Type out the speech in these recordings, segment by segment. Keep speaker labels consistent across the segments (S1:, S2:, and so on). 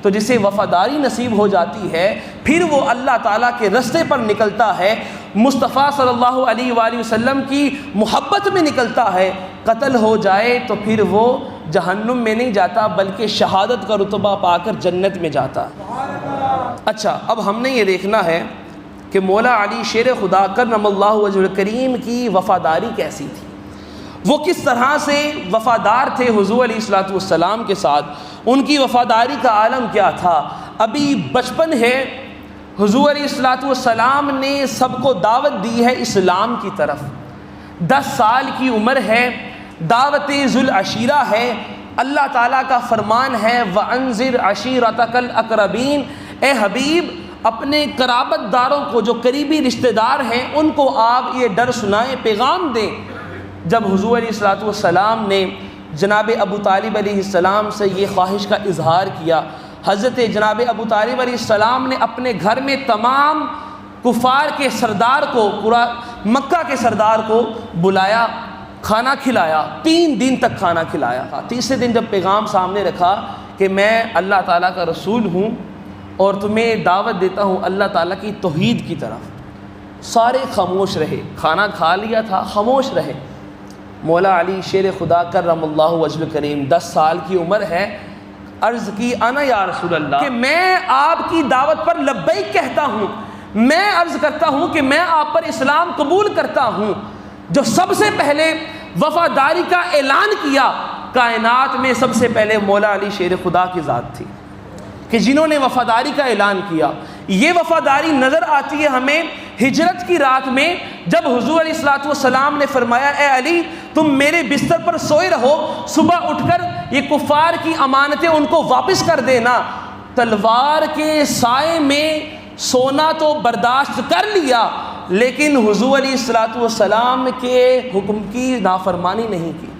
S1: تو جسے وفاداری نصیب ہو جاتی ہے پھر وہ اللہ تعالیٰ کے رستے پر نکلتا ہے، مصطفیٰ صلی اللہ علیہ وآلہ وسلم کی محبت میں نکلتا ہے، قتل ہو جائے تو پھر وہ جہنم میں نہیں جاتا بلکہ شہادت کا رتبہ پا کر جنت میں جاتا۔ اچھا، اب ہم نے یہ دیکھنا ہے کہ مولا علی شیر خدا کرم اللہ وجہہ الکریم کی وفاداری کیسی تھی، وہ کس طرح سے وفادار تھے حضور علیہ الصلوۃ والسلام کے ساتھ، ان کی وفاداری کا عالم کیا تھا۔ ابھی بچپن ہے، حضور علیہ الصلوۃ والسلام نے سب کو دعوت دی ہے اسلام کی طرف، 10 سال کی عمر ہے، دعوت ذو العشیرہ ہے، اللہ تعالیٰ کا فرمان ہے وَأَنذِرْ عَشِيرَتَكَ الْأَقْرَبِينَ، اے حبیب اپنے قرابت داروں کو جو قریبی رشتہ دار ہیں ان کو آپ یہ ڈر سنائیں، پیغام دیں۔ جب حضور علیہ الصلوۃ والسلام نے جناب ابو طالب علیہ السلام سے یہ خواہش کا اظہار کیا، حضرت جناب ابو طالب علیہ السلام نے اپنے گھر میں تمام کفار کے سردار کو، پورا مکہ کے سردار کو بلایا، کھانا کھلایا، 3 دن تک کھانا کھلایا۔ تیسرے دن جب پیغام سامنے رکھا کہ میں اللہ تعالیٰ کا رسول ہوں اور تمہیں دعوت دیتا ہوں اللہ تعالیٰ کی توحید کی طرف، سارے خاموش رہے، کھانا کھا لیا تھا، خاموش رہے۔ مولا علی شیر خدا کرم اللہ وجہ الکریم 10 سال کی عمر ہے، عرض کی انا یا رسول اللہ، کہ میں آپ کی دعوت پر لبیک کہتا ہوں، میں عرض کرتا ہوں کہ میں آپ پر اسلام قبول کرتا ہوں۔ جو سب سے پہلے وفاداری کا اعلان کیا کائنات میں، سب سے پہلے مولا علی شیر خدا کی ذات تھی کہ جنہوں نے وفاداری کا اعلان کیا۔ یہ وفاداری نظر آتی ہے ہمیں ہجرت کی رات میں، جب حضور علیہ الصلوۃ والسلام نے فرمایا اے علی تم میرے بستر پر سوئے رہو، صبح اٹھ کر یہ کفار کی امانتیں ان کو واپس کر دینا۔ تلوار کے سائے میں سونا تو برداشت کر لیا، لیکن حضور علیہ الصلوۃ والسلام کے حکم کی نافرمانی نہیں کی،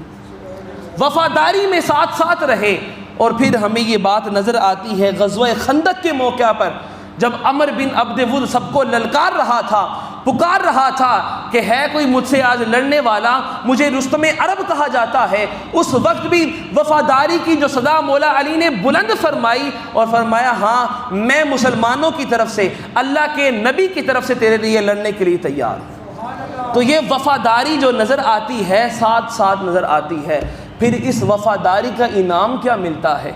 S1: وفاداری میں ساتھ ساتھ رہے۔ اور پھر ہمیں یہ بات نظر آتی ہے غزوہ خندق کے موقع پر، جب عمر بن عبد ود سب کو للکار رہا تھا، پکار رہا تھا کہ ہے کوئی مجھ سے آج لڑنے والا، مجھے رستم عرب کہا جاتا ہے، اس وقت بھی وفاداری کی جو صدا مولا علی نے بلند فرمائی اور فرمایا ہاں میں مسلمانوں کی طرف سے، اللہ کے نبی کی طرف سے تیرے لیے لڑنے کے لیے تیار ہوں۔ تو یہ وفاداری جو نظر آتی ہے ساتھ ساتھ نظر آتی ہے۔ پھر اس وفاداری کا انعام کیا ملتا ہے؟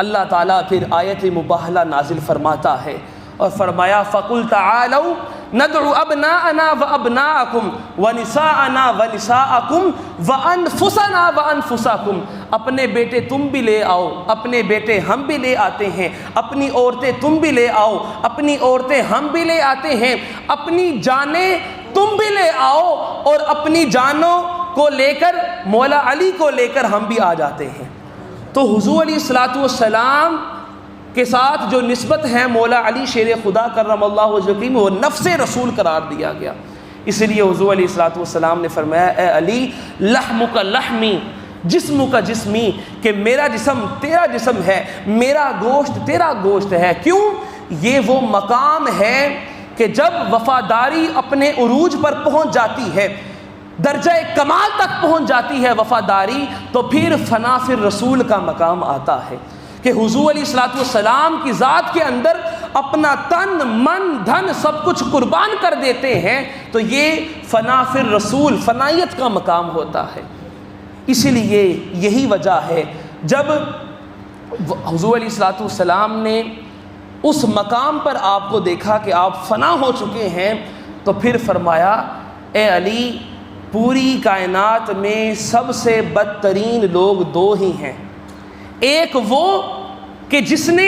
S1: اللہ تعالیٰ پھر آیت مباہلہ نازل فرماتا ہے اور فرمایا فَقُلْ تَعَالَوْا نَدْعُ أَبْنَاءَنَا وَأَبْنَاءَكُمْ وَنِسَاءَنَا وَنِسَاءَكُمْ وَأَنفُسَنَا وَأَنفُسَكُمْ، اپنے بیٹے تم بھی لے آؤ، اپنے بیٹے ہم بھی لے آتے ہیں، اپنی عورتیں تم بھی لے آؤ، اپنی عورتیں ہم بھی لے آتے ہیں، اپنی جانیں تم بھی لے آؤ، اور اپنی جانوں کو لے کر مولا علی کو لے کر ہم بھی آ جاتے ہیں۔ تو حضور علیہ الصلوۃ والسلام کے ساتھ جو نسبت ہے مولا علی شیر خدا کرم اللہ وجہہ الکریم، وہ نفس رسول قرار دیا گیا۔ اس لیے حضور علیہ الصلوۃ والسلام نے فرمایا اے علی لحمک لحمی، جسم کا جسمی، کہ میرا جسم تیرا جسم ہے، میرا گوشت تیرا گوشت ہے۔ کیوں؟ یہ وہ مقام ہے کہ جب وفاداری اپنے عروج پر پہنچ جاتی ہے، درجہ کمال تک پہنچ جاتی ہے وفاداری، تو پھر فنا فی الرسول کا مقام آتا ہے کہ حضور علیہ الصلوۃ والسلام کی ذات کے اندر اپنا تن من دھن سب کچھ قربان کر دیتے ہیں، تو یہ فنا فی الرسول، فنائیت کا مقام ہوتا ہے۔ اسی لیے یہی وجہ ہے جب حضور علیہ الصلوۃ والسلام نے اس مقام پر آپ کو دیکھا کہ آپ فنا ہو چکے ہیں، تو پھر فرمایا اے علی پوری کائنات میں سب سے بدترین لوگ 2 ہی ہیں، ایک وہ کہ جس نے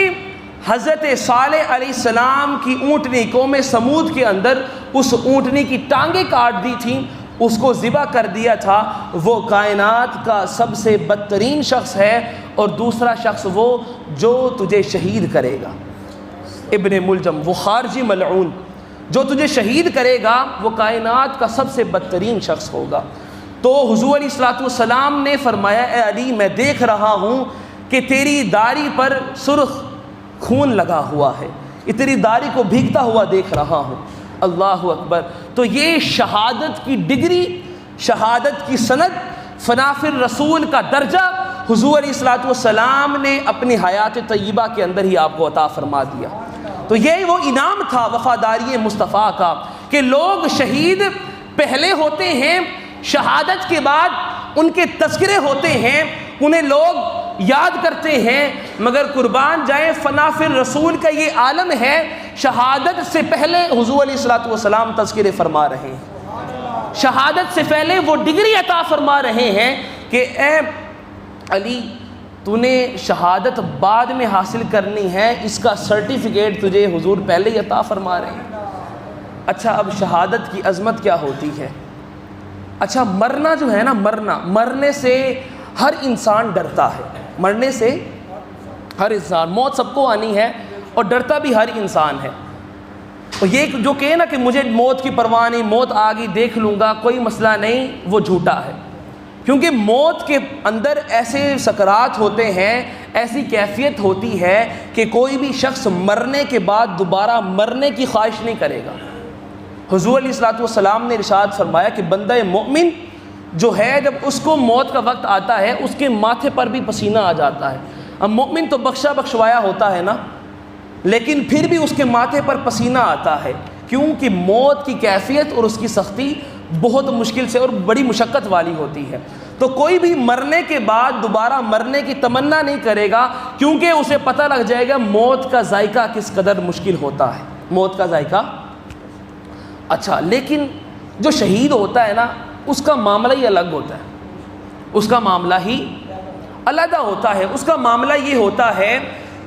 S1: حضرت صالح علیہ السلام کی اونٹنی قوم سمود کے اندر اس اونٹنی کی ٹانگیں کاٹ دی تھیں، اس کو ذبح کر دیا تھا، وہ کائنات کا سب سے بدترین شخص ہے، اور دوسرا شخص وہ جو تجھے شہید کرے گا، ابن ملجم، وہ خارجی ملعون، جو تجھے شہید کرے گا وہ کائنات کا سب سے بدترین شخص ہوگا۔ تو حضور علیہ الصلوۃ والسلام نے فرمایا اے علی میں دیکھ رہا ہوں کہ تیری داڑھی پر سرخ خون لگا ہوا ہے، تیری داڑھی کو بھیگتا ہوا دیکھ رہا ہوں۔ اللہ اکبر۔ تو یہ شہادت کی ڈگری، شہادت کی سند، فنا فی الرسول کا درجہ حضور علیہ الصلوۃ والسلام نے اپنی حیات طیبہ کے اندر ہی آپ کو عطا فرما دیا۔ تو یہ وہ انعام تھا وفاداری مصطفیٰ کا کہ لوگ شہید پہلے ہوتے ہیں، شہادت کے بعد ان کے تذکرے ہوتے ہیں، انہیں لوگ یاد کرتے ہیں، مگر قربان جائیں فنا فی الرسول کا یہ عالم ہے، شہادت سے پہلے حضور علیہ الصلوۃ والسلام تذکرے فرما رہے ہیں، شہادت سے پہلے وہ ڈگری عطا فرما رہے ہیں کہ اے علی تو نے شہادت بعد میں حاصل کرنی ہے، اس کا سرٹیفکیٹ تجھے حضور پہلے ہی عطا فرما رہے ہیں۔ اچھا اب شہادت کی عظمت کیا ہوتی ہے؟ اچھا مرنا جو ہے نا، مرنے سے ہر انسان ڈرتا ہے، مرنے سے ہر انسان، موت سب کو آنی ہے اور ڈرتا بھی ہر انسان ہے۔ اور یہ جو کہے نا کہ مجھے موت کی پرواہ نہیں، موت آ گئی دیکھ لوں گا کوئی مسئلہ نہیں، وہ جھوٹا ہے، کیونکہ موت کے اندر ایسے سکرات ہوتے ہیں، ایسی کیفیت ہوتی ہے کہ کوئی بھی شخص مرنے کے بعد دوبارہ مرنے کی خواہش نہیں کرے گا۔ حضور علیہ الصلوۃ والسلام نے ارشاد فرمایا کہ بندہ مومن جو ہے جب اس کو موت کا وقت آتا ہے اس کے ماتھے پر بھی پسینہ آ جاتا ہے۔ اب مومن تو بخشا بخشوایا ہوتا ہے نا، لیکن پھر بھی اس کے ماتھے پر پسینہ آتا ہے، کیونکہ موت کی کیفیت اور اس کی سختی بہت مشکل سے اور بڑی مشقت والی ہوتی ہے۔ تو کوئی بھی مرنے کے بعد دوبارہ مرنے کی تمنا نہیں کرے گا، کیونکہ اسے پتہ لگ جائے گا موت کا ذائقہ کس قدر مشکل ہوتا ہے، موت کا ذائقہ۔ اچھا لیکن جو شہید ہوتا ہے نا اس کا معاملہ ہی الگ ہوتا ہے، اس کا معاملہ ہی علیحدہ ہوتا ہے۔ اس کا معاملہ یہ ہوتا ہے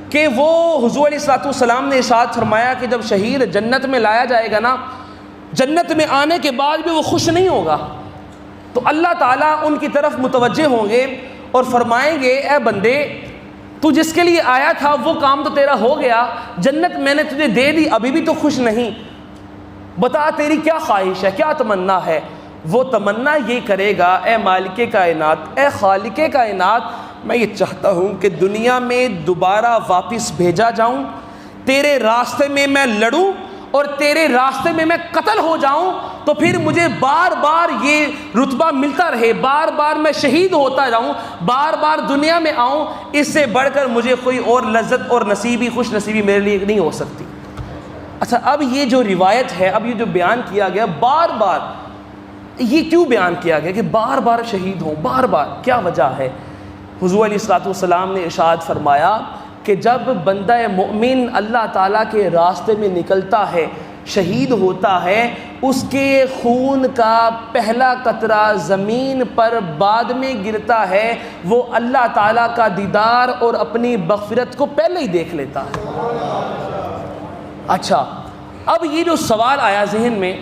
S1: کہ وہ حضور علیہ الصلوۃ والسلام نے ارشاد فرمایا کہ جب شہید جنت میں لایا جائے گا نا، جنت میں آنے کے بعد بھی وہ خوش نہیں ہوگا، تو اللہ تعالیٰ ان کی طرف متوجہ ہوں گے اور فرمائیں گے اے بندے تو جس کے لیے آیا تھا وہ کام تو تیرا ہو گیا، جنت میں نے تجھے دے دی، ابھی بھی تو خوش نہیں، بتا تیری کیا خواہش ہے، کیا تمنا ہے؟ وہ تمنا یہ کرے گا اے مالک کائنات، اے خالق کائنات، میں یہ چاہتا ہوں کہ دنیا میں دوبارہ واپس بھیجا جاؤں، تیرے راستے میں میں لڑوں اور تیرے راستے میں میں قتل ہو جاؤں، تو پھر مجھے بار بار یہ رتبہ ملتا رہے، بار بار میں شہید ہوتا جاؤں، بار بار دنیا میں آؤں، اس سے بڑھ کر مجھے کوئی اور لذت اور نصیبی خوش نصیبی میرے لیے نہیں ہو سکتی۔ اچھا اب یہ جو روایت ہے، اب یہ جو بیان کیا گیا بار بار، یہ کیوں بیان کیا گیا کہ بار بار شہید ہوں، بار بار کیا وجہ ہے؟ حضور علیہ الصلوۃ والسلام نے ارشاد فرمایا کہ جب بندہ مومن اللہ تعالیٰ کے راستے میں نکلتا ہے، شہید ہوتا ہے، اس کے خون کا پہلا قطرہ زمین پر بعد میں گرتا ہے، وہ اللہ تعالیٰ کا دیدار اور اپنی مغفرت کو پہلے ہی دیکھ لیتا ہے۔ اچھا اب یہ جو سوال آیا ذہن میں،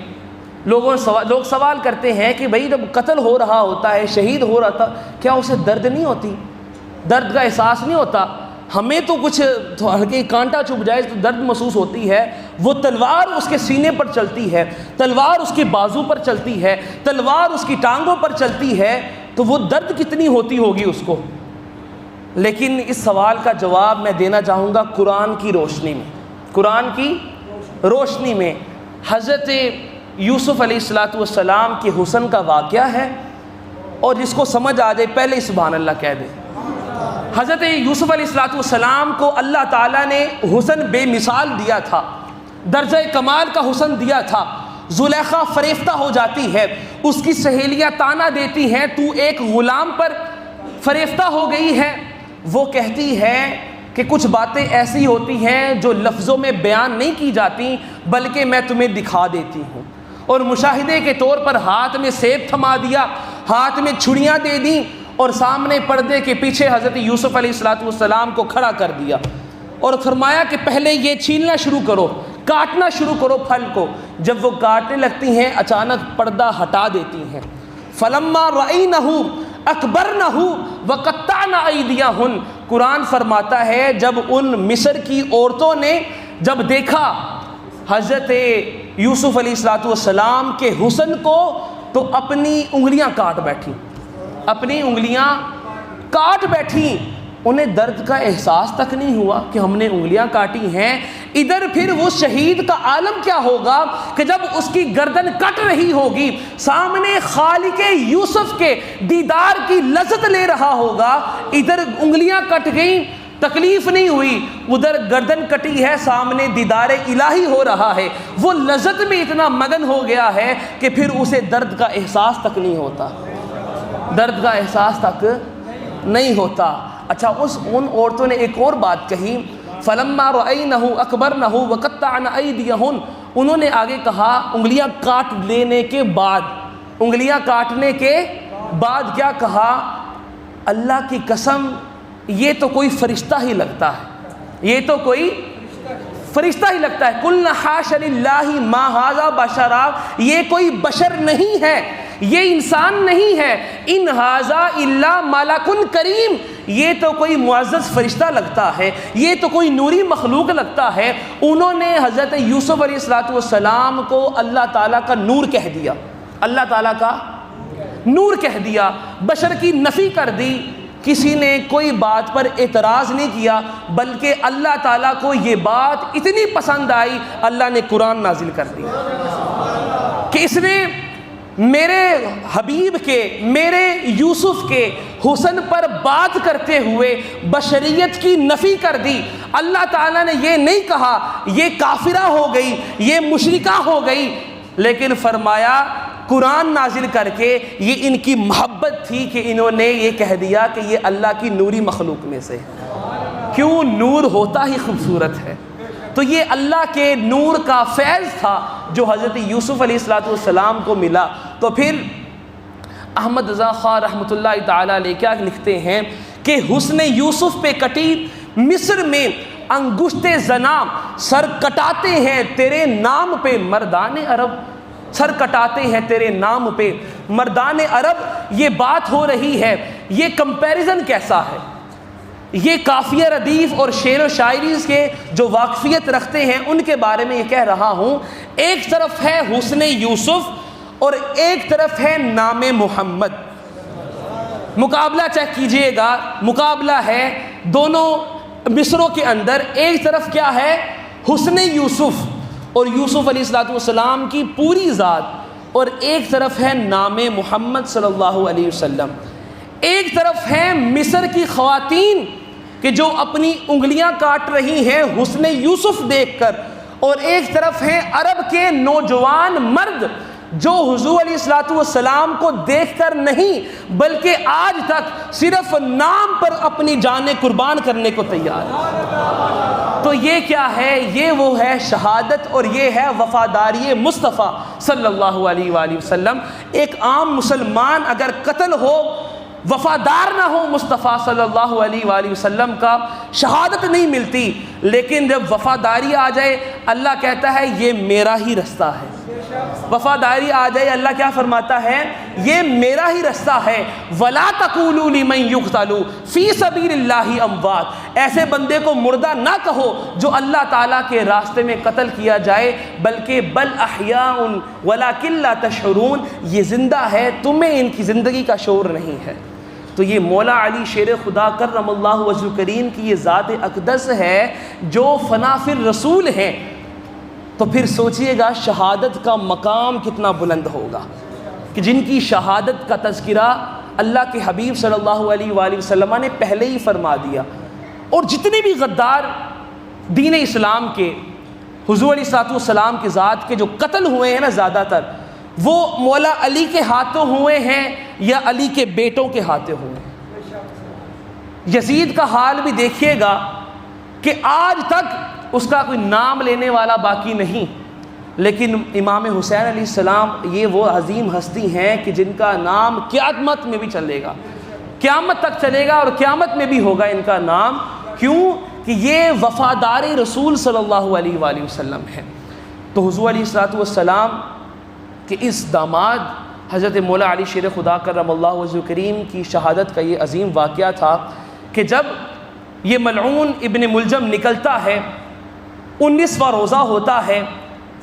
S1: لوگ سوال کرتے ہیں کہ بھئی جب قتل ہو رہا ہوتا ہے، شہید ہو رہا تھا، کیا اسے درد نہیں ہوتی، درد کا احساس نہیں ہوتا؟ ہمیں تو کچھ ہلکے کانٹا چبھ جائے تو درد محسوس ہوتی ہے، وہ تلوار اس کے سینے پر چلتی ہے، تلوار اس کے بازو پر چلتی ہے، تلوار اس کی ٹانگوں پر چلتی ہے، تو وہ درد کتنی ہوتی ہوگی اس کو؟ لیکن اس سوال کا جواب میں دینا چاہوں گا قرآن کی روشنی میں، قرآن کی روشنی میں۔ حضرت یوسف علیہ الصلوۃ والسلام کے حسن کا واقعہ ہے، اور جس کو سمجھ آ جائے پہلے سبحان اللہ کہہ دے۔ حضرت یوسف علیہ الصلوۃ والسلام کو اللہ تعالیٰ نے حسن بے مثال دیا تھا، درجہ کمال کا حسن دیا تھا۔ زلیخا فریفتہ ہو جاتی ہے، اس کی سہیلیاں طعنہ دیتی ہیں تو ایک غلام پر فریفتہ ہو گئی ہے، وہ کہتی ہے کہ کچھ باتیں ایسی ہوتی ہیں جو لفظوں میں بیان نہیں کی جاتی بلکہ میں تمہیں دکھا دیتی ہوں، اور مشاہدے کے طور پر ہاتھ میں سیب تھما دیا، ہاتھ میں چھڑیاں دے دیں، اور سامنے پردے کے پیچھے حضرت یوسف علیہ الصلوۃ والسلام کو کھڑا کر دیا، اور فرمایا کہ پہلے یہ چھیلنا شروع کرو، کاٹنا شروع کرو پھل کو۔ جب وہ کاٹنے لگتی ہیں اچانک پردہ ہٹا دیتی ہیں۔ فلما رأینہ اکبرنہ وقطعن ایدیہن، قرآن فرماتا ہے جب ان مصر کی عورتوں نے جب دیکھا حضرت یوسف علیہ الصلوۃ والسلام کے حسن کو تو اپنی انگلیاں کاٹ بیٹھی، اپنی انگلیاں کاٹ بیٹھی، انہیں درد کا احساس تک نہیں ہوا کہ ہم نے انگلیاں کاٹی ہیں۔ ادھر پھر وہ شہید کا عالم کیا ہوگا کہ جب اس کی گردن کٹ رہی ہوگی، سامنے خالق یوسف کے دیدار کی لذت لے رہا ہوگا، ادھر انگلیاں کٹ گئیں تکلیف نہیں ہوئی، ادھر گردن کٹی ہے سامنے دیدار الہی ہو رہا ہے، وہ لذت میں اتنا مگن ہو گیا ہے کہ پھر اسے درد کا احساس تک نہیں ہوتا، درد کا احساس تک نہیں ہوتا۔ اچھا ان عورتوں نے ایک اور بات کہی، فَلَمَّا رَأَيْنَهُ أَكْبَرْنَهُ وَقَطَّعْنَ أَيْدِيَهُنَّ، انہوں نے آگے کہا انگلیاں کاٹ لینے کے بعد، انگلیاں کاٹنے کے بعد کیا کہا، اللہ کی قسم یہ تو کوئی فرشتہ ہی لگتا ہے، یہ تو کوئی فرشتہ ہی لگتا ہے، قُلْنَا حَاشَ لِلَّهِ مَا هَذَا بَشَرًا، یہ کوئی بشر نہیں ہے، یہ انسان نہیں ہے، ان هَذَا إِلَّا مَلَكٌ کریم، یہ تو کوئی معزز فرشتہ لگتا ہے، یہ تو کوئی نوری مخلوق لگتا ہے۔ انہوں نے حضرت یوسف علیہ السلام کو اللہ تعالیٰ کا نور کہہ دیا، اللہ تعالیٰ کا نور کہہ دیا، بشر کی نفی کر دی، کسی نے کوئی بات پر اعتراض نہیں کیا، بلکہ اللہ تعالیٰ کو یہ بات اتنی پسند آئی، اللہ نے قرآن نازل کر دیا کہ اس نے میرے حبیب کے، میرے یوسف کے حسن پر بات کرتے ہوئے بشریت کی نفی کر دی۔ اللہ تعالیٰ نے یہ نہیں کہا یہ کافرہ ہو گئی، یہ مشرکہ ہو گئی، لیکن فرمایا قرآن نازل کر کے یہ ان کی محبت تھی کہ انہوں نے یہ کہہ دیا کہ یہ اللہ کی نوری مخلوق میں سے، کیوں نور ہوتا ہی خوبصورت ہے۔ تو یہ اللہ کے نور کا فیض تھا جو حضرت یوسف علیہ السلام کو ملا۔ تو پھر احمد رضا خان رحمۃ اللہ تعالیٰ علیہ کیا لکھتے ہیں کہ حسن یوسف پہ کٹی مصر میں انگشت زنا، سر کٹاتے ہیں تیرے نام پہ مردان عرب، سر کٹاتے ہیں تیرے نام پہ مردان عرب۔ یہ بات ہو رہی ہے، یہ کمپیریزن کیسا ہے، یہ قافیہ ردیف اور شعر و شاعری کے جو واقفیت رکھتے ہیں ان کے بارے میں یہ کہہ رہا ہوں۔ ایک طرف ہے حسن یوسف اور ایک طرف ہے نام محمد، مقابلہ چیک کیجئے گا، مقابلہ ہے دونوں مصروں کے اندر، ایک طرف کیا ہے حسن یوسف اور یوسف علیہ السلام کی پوری ذات، اور ایک طرف ہے نام محمد صلی اللہ علیہ وسلم۔ ایک طرف ہے مصر کی خواتین کہ جو اپنی انگلیاں کاٹ رہی ہیں حسن یوسف دیکھ کر، اور ایک طرف ہیں عرب کے نوجوان مرد جو حضور علیہ السلام کو دیکھ کر نہیں بلکہ آج تک صرف نام پر اپنی جانیں قربان کرنے کو تیار ہے۔ تو یہ کیا ہے، یہ وہ ہے شہادت اور یہ ہے وفاداری مصطفیٰ صلی اللہ علیہ وآلہ وسلم۔ ایک عام مسلمان اگر قتل ہو، وفادار نہ ہو مصطفیٰ صلی اللہ علیہ وآلہ وسلم کا، شہادت نہیں ملتی۔ لیکن جب وفاداری آ جائے اللہ کہتا ہے یہ میرا ہی رستہ ہے، وفاداری آ جائے اللہ کیا فرماتا ہے، یہ میرا ہی رستہ ہے۔ وَلَا تَقُولُوا لِمَن يُقْتَلُ فِي سَبِيلِ اللَّهِ أَمْوَاتٌ، ایسے بندے کو مردہ نہ کہو جو اللہ تعالیٰ کے راستے میں قتل کیا جائے، بلکہ بل احیاء وَلَكِن لَا تَشْعُرُونَ، یہ زندہ ہے تمہیں ان کی زندگی کا شعور نہیں ہے۔ تو یہ مولا علی شیر خدا کرم اللہ وجہ کریم کی یہ ذات اقدس ہے جو فنا فی الرسول ہیں۔ تو پھر سوچئے گا شہادت کا مقام کتنا بلند ہوگا کہ جن کی شہادت کا تذکرہ اللہ کے حبیب صلی اللہ علیہ وآلہ وسلم نے پہلے ہی فرما دیا۔ اور جتنے بھی غدار دین اسلام کے، حضور علیہ السلام کی ذات کے جو قتل ہوئے ہیں نا زیادہ تر، وہ مولا علی کے ہاتھوں ہوئے ہیں یا علی کے بیٹوں کے ہاتھوں ہوئے ہیں۔ یزید کا حال بھی دیکھیے گا کہ آج تک اس کا کوئی نام لینے والا باقی نہیں، لیکن امام حسین علیہ السلام یہ وہ عظیم ہستی ہیں کہ جن کا نام قیامت میں بھی چلے گا، قیامت تک چلے گا اور قیامت میں بھی ہوگا ان کا نام۔ کیوں کہ یہ وفادار رسول صلی اللہ علیہ وآلہ وسلم ہے۔ تو حضور علیہ السلام کہ اس داماد حضرت مولا علی شیر خدا کرم اللہ وجہ کریم کی شہادت کا یہ عظیم واقعہ تھا کہ جب یہ ملعون ابن ملجم نکلتا ہے، 19واں روزہ ہوتا ہے،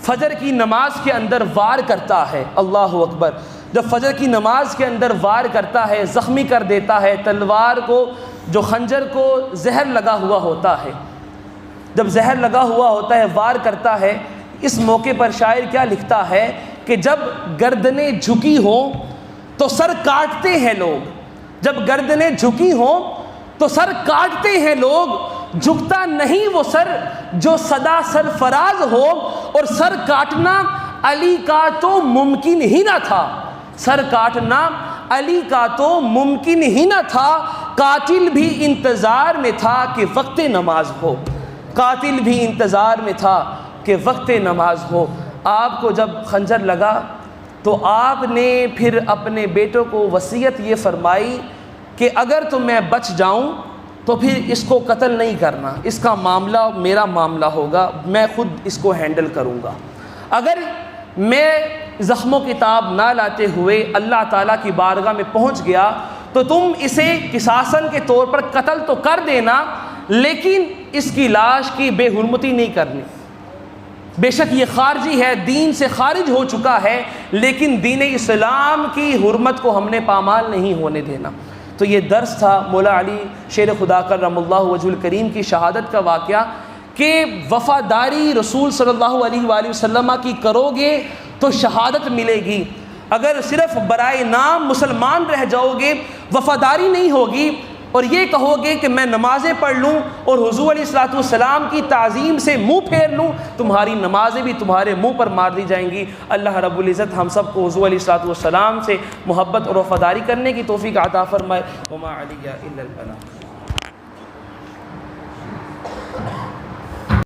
S1: فجر کی نماز کے اندر وار کرتا ہے، اللہ اکبر، جب فجر کی نماز کے اندر وار کرتا ہے زخمی کر دیتا ہے، تلوار کو جو خنجر کو زہر لگا ہوا ہوتا ہے، جب زہر لگا ہوا ہوتا ہے وار کرتا ہے، اس موقع پر شاعر کیا لکھتا ہے کہ جب گردنیں جھکی ہوں تو سر کاٹتے ہیں لوگ، جب گردنیں جھکی ہوں تو سر کاٹتے ہیں لوگ، جھکتا نہیں وہ سر جو سدا سرفراز ہو، اور سر کاٹنا علی کا تو ممکن ہی نہ تھا، سر کاٹنا علی کا تو ممکن ہی نہ تھا، قاتل بھی انتظار میں تھا کہ وقت نماز ہو، قاتل بھی انتظار میں تھا کہ وقت نماز ہو۔ آپ کو جب خنجر لگا تو آپ نے پھر اپنے بیٹوں کو وصیت یہ فرمائی کہ اگر تو میں بچ جاؤں تو پھر اس کو قتل نہیں کرنا، اس کا معاملہ میرا معاملہ ہوگا، میں خود اس کو ہینڈل کروں گا، اگر میں زخم و کتاب نہ لاتے ہوئے اللہ تعالیٰ کی بارگاہ میں پہنچ گیا تو تم اسے قصاصاً کے طور پر قتل تو کر دینا، لیکن اس کی لاش کی بے حرمتی نہیں کرنی، بے شک یہ خارجی ہے، دین سے خارج ہو چکا ہے، لیکن دین اسلام کی حرمت کو ہم نے پامال نہیں ہونے دینا۔ تو یہ درس تھا مولا علی شیر خدا کرم اللہ وجہ الکریم کی شہادت کا واقعہ کہ وفاداری رسول صلی اللہ علیہ وآلہ وسلم کی کرو گے تو شہادت ملے گی، اگر صرف برائے نام مسلمان رہ جاؤ گے، وفاداری نہیں ہوگی، اور یہ کہو گے کہ میں نمازیں پڑھ لوں اور حضور علیہ الصلوۃ والسلام کی تعظیم سے منہ پھیر لوں، تمہاری نمازیں بھی تمہارے منہ پر مار دی جائیں گی۔ اللہ رب العزت ہم سب کو حضور علیہ الصلوۃ والسلام سے محبت اور وفاداری کرنے کی توفیق عطا فرمائے۔ وما علی الا البلاغ۔